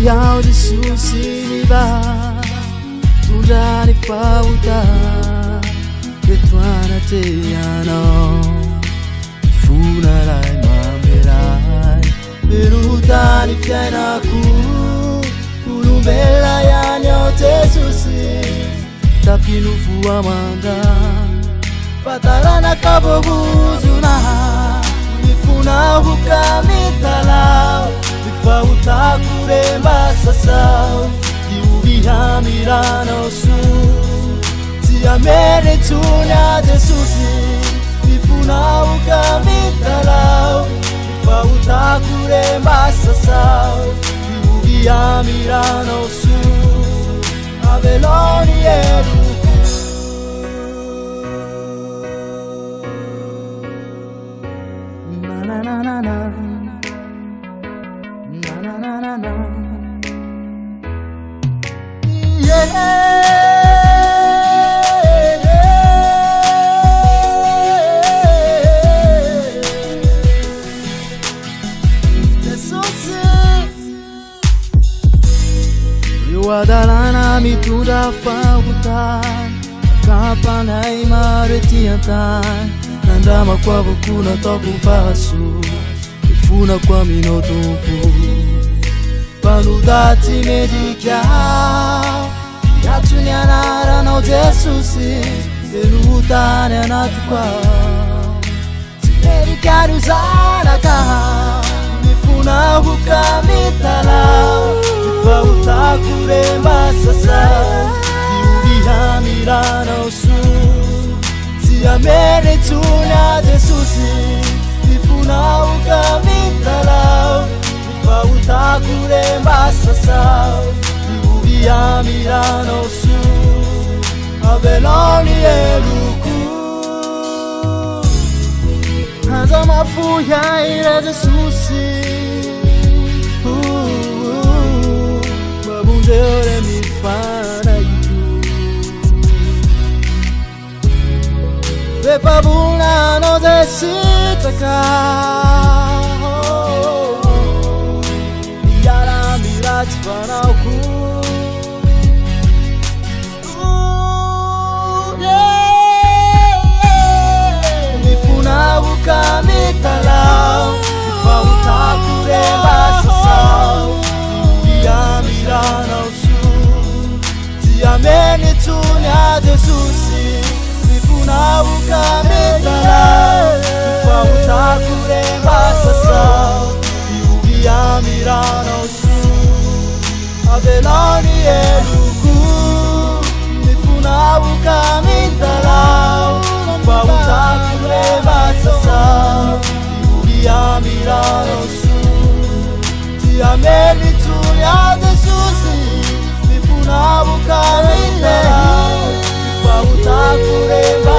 Iau Jesus iniba Tundani pauta Ketuana teano Funa lai mamerai Berutani fianaku Kulumbela yanyo tesusi Tapi nufu amanda Patalana kaboguzuna Nifuna hukamitalau Nifauta kuremba sasau Diubiha mirano su Tiamere tunya Jesusi Nifuna hukamitalau Nifauta kuremba sasau Diubiha mirano su Aveloni eru na na na na na na na na yeah Wadalana mitunda fautan Kapanai maretiatan Nandama kwa bukuna toku fasu Ifuna kwa minotupu Panudati medikiao Yatunyana no Jesusi Derutane anatukwa Timerikani uzana kaha Nifuna hukamitalau Nifauta kuremba sasa Diubiha mirano su Tiamere tunya Jesusi Nifuna hukamitalau Nifauta kuremba sasa Diubiha mirano su Aveloni eruku Haza mafuya ira Jesusi Babunjere mi fana you Bepabuna no desitaka Yara mirat fana oku Nifuna hukamitalau Nifauta kuremba sasau Mirano su Tiameni tunya Jesusi Nifuna hukamitalau Nifauta kuremba sasau Diubiha mirano su Aveloni eruku Nifuna hukamitalau Nifauta kuremba sasau Diubiha mirano su Tiameni tunya Jesusi Nifuna hukamitalau Nifauta kuremba